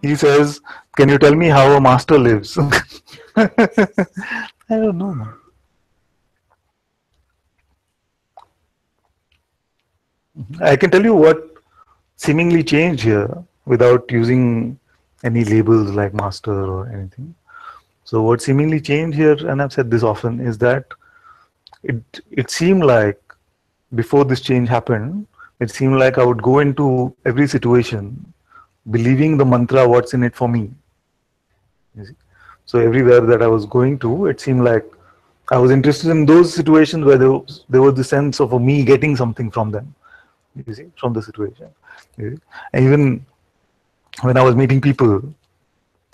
He says, "Can you tell me how a master lives?" I don't know, man. I can tell you what seemingly changed here without using any labels like master or anything. So what seemingly changed here, and I've said this often, is that it seemed like before this change happened, it seemed like I would go into every situation believing the mantra, "What's in it for me?" You see? So everywhere that I was going to, it seemed like I was interested in those situations where there was the sense of me getting something from them. You see, from the situation. You see? And even when I was meeting people,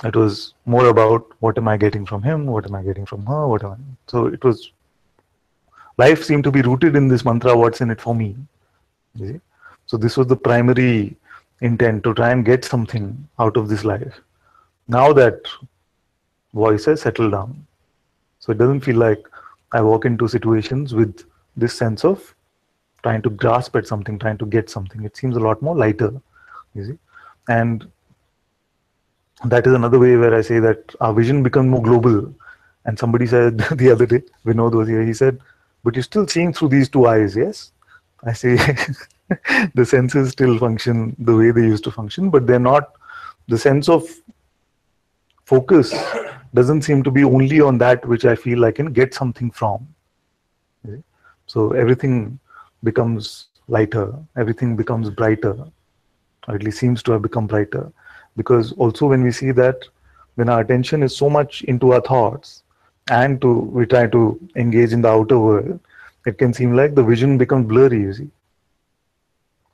it was more about what am I getting from him, what am I getting from her, what am I. So it was life seemed to be rooted in this mantra, "What's in it for me?" You see? So this was the primary intent, to try and get something out of this life. Now that voice has settled down, so it doesn't feel like I walk into situations with this sense of trying to grasp at something, trying to get something. It seems a lot more lighter, you see. And that is another way where I say that our vision becomes more global. And somebody said the other day, Vinod was here, he said, "But you're still seeing through these two eyes," yes? I say, the senses still function the way they used to function, but they're not, the sense of focus doesn't seem to be only on that which I feel I can get something from. Okay? So everything becomes lighter, everything becomes brighter, or at least seems to have become brighter. Because also when we see that when our attention is so much into our thoughts and we try to engage in the outer world, it can seem like the vision becomes blurry, you see.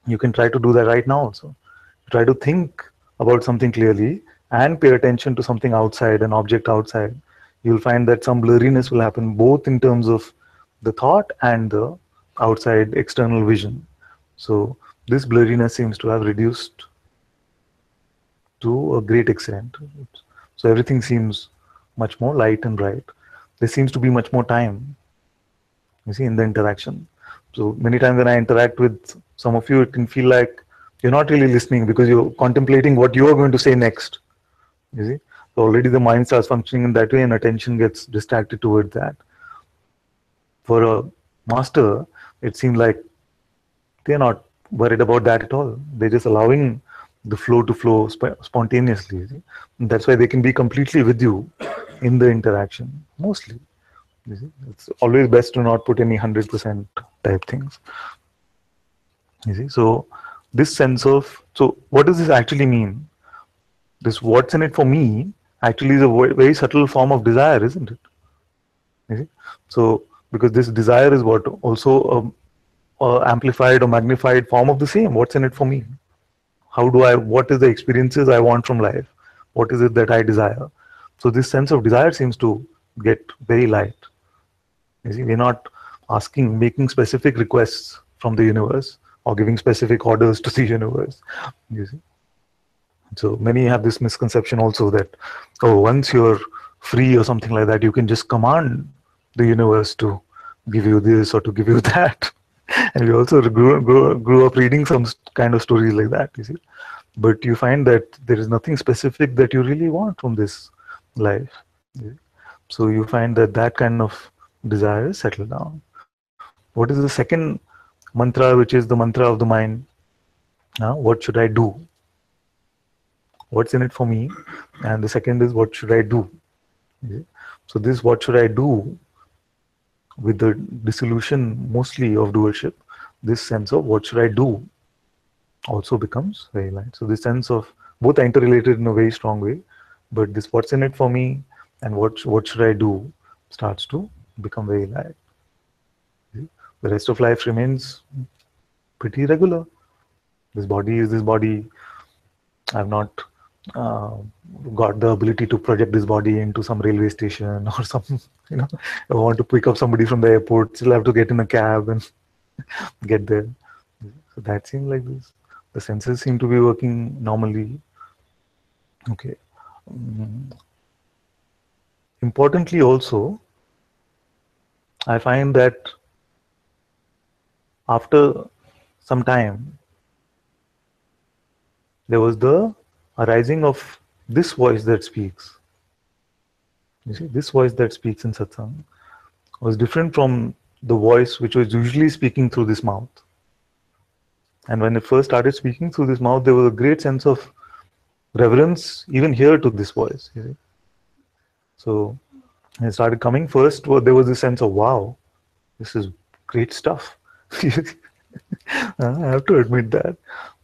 You can try to do that right now also. Try to think about something clearly and pay attention to something outside, an object outside. You'll find that some blurriness will happen both in terms of the thought and the outside external vision. So this blurriness seems to have reduced to a great extent. So everything seems much more light and bright. There seems to be much more time, you see, in the interaction. So many times when I interact with some of you, it can feel like you're not really listening because you're contemplating what you're going to say next. You see, so already the mind starts functioning in that way, and attention gets distracted toward that. For a master, it seems like they're not worried about that at all. They're just allowing the flow to flow spontaneously. You see? And that's why they can be completely with you in the interaction, mostly. You see? It's always best to not put any 100% type things. You see, so this sense of, so what does this actually mean? This "what's in it for me" actually is a very subtle form of desire, isn't it? You see? So because this desire is what also amplified or magnified form of the same. What's in it for me? How do I? What is the experiences I want from life? What is it that I desire? So this sense of desire seems to get very light. You see, we're not making specific requests from the universe or giving specific orders to the universe. You see. So many have this misconception also that, oh, once you're free or something like that, you can just command the universe to give you this or to give you that. And we also grew up reading some kind of stories like that, you see. But you find that there is nothing specific that you really want from this life. You see. So you find that that kind of desire is settled down. What is the second mantra, which is the mantra of the mind? Now, what should I do? What's in it for me? And the second is, what should I do? So this "what should I do," with the dissolution mostly of doership, this sense of what should I do also becomes very light. So this sense of both are interrelated in a very strong way, but this "what's in it for me" and what should I do starts to become very light. The rest of life remains pretty regular. This body is this body. I've not uh, got the ability to project this body into some railway station or some, you know, I want to pick up somebody from the airport, still have to get in a cab and get there. So that seems like this. The senses seem to be working normally. Okay. Mm. Importantly also, I find that after some time, there was the arising of this voice that speaks. You see, this voice that speaks in satsang was different from the voice which was usually speaking through this mouth. And when it first started speaking through this mouth, there was a great sense of reverence even here to this voice. You see? So when it started coming first, well, there was this sense of, wow, this is great stuff. I have to admit that.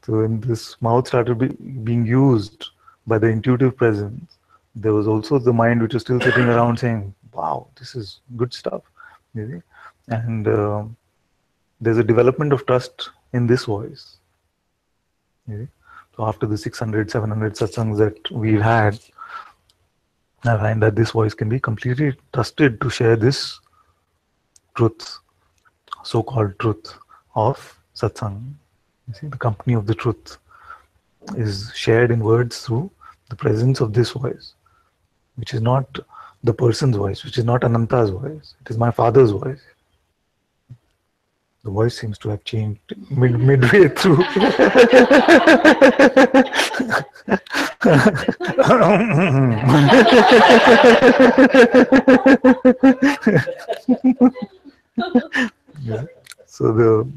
So when this mouth started being used by the intuitive presence, there was also the mind which was still sitting around saying, wow, this is good stuff. You see? And there's a development of trust in this voice. You see? So after the 600, 700 satsangs that we've had, I find that this voice can be completely trusted to share this truth, so-called truth of satsang. You see, the company of the truth is shared in words through the presence of this voice, which is not the person's voice, which is not Ananta's voice. It is my father's voice. The voice seems to have changed midway through. Yeah. So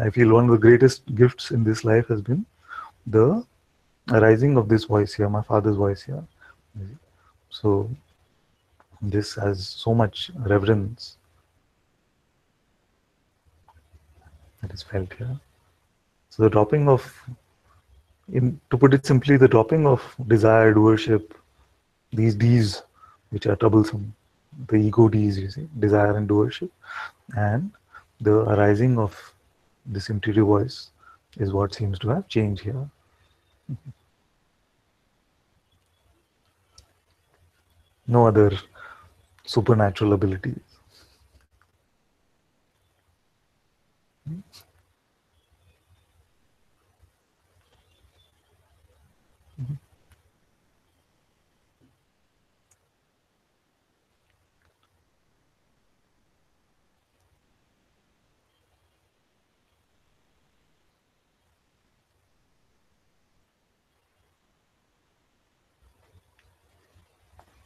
I feel one of the greatest gifts in this life has been the arising of this voice here, my father's voice here. So this has so much reverence that is felt here. So the dropping of, to put it simply, the dropping of desired worship, these D's which are troublesome, the ego D's, you see, desire and worship, and the arising of this intuitive voice is what seems to have changed here. No other supernatural abilities.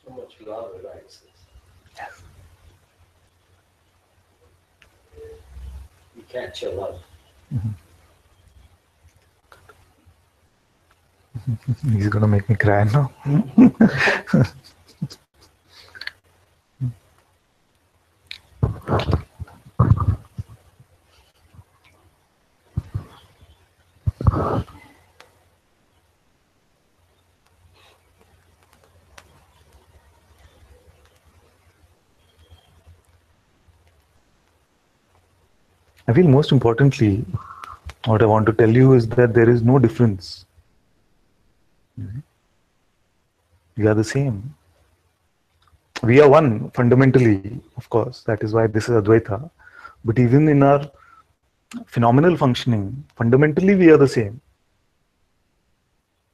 So much love arises. Yes. You can't show love. He's gonna make me cry now. I feel most importantly, what I want to tell you is that there is no difference. We are the same. We are one fundamentally, of course. That is why this is Advaita. But even in our phenomenal functioning, fundamentally we are the same.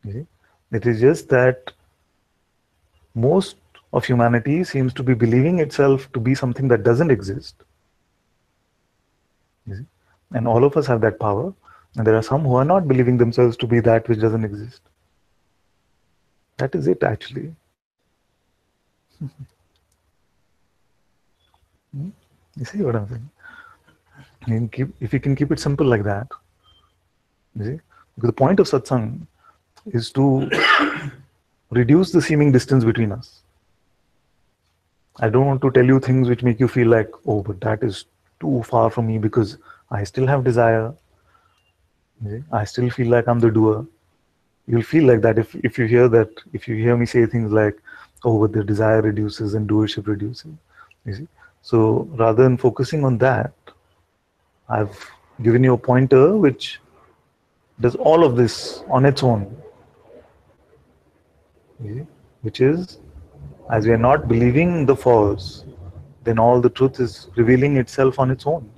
You see? It is just that most of humanity seems to be believing itself to be something that doesn't exist. You see? And all of us have that power. And there are some who are not believing themselves to be that which doesn't exist. That is it, actually. You see what I'm saying? If you can keep it simple like that, you see? Because the point of satsang is to reduce the seeming distance between us. I don't want to tell you things which make you feel like, oh, but that is too far from me because I still have desire. You see? I still feel like I'm the doer. You'll feel like that if you hear that, if you hear me say things like, oh, but the desire reduces and doership reduces. You see? So rather than focusing on that, I've given you a pointer which does all of this on its own. You see? Which is, as we are not believing the false, then all the truth is revealing itself on its own.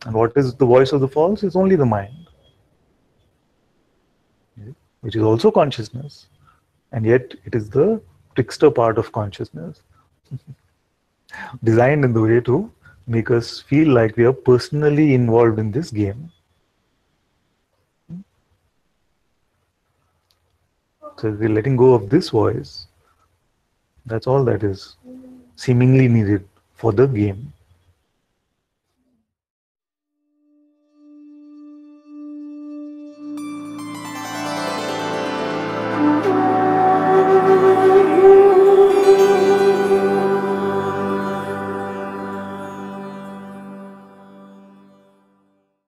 And what is the voice of the false? It's only the mind, which is also consciousness. And yet it is the trickster part of consciousness, designed in the way to make us feel like we are personally involved in this game. So the letting go of this voice, that's all that is seemingly needed for the game.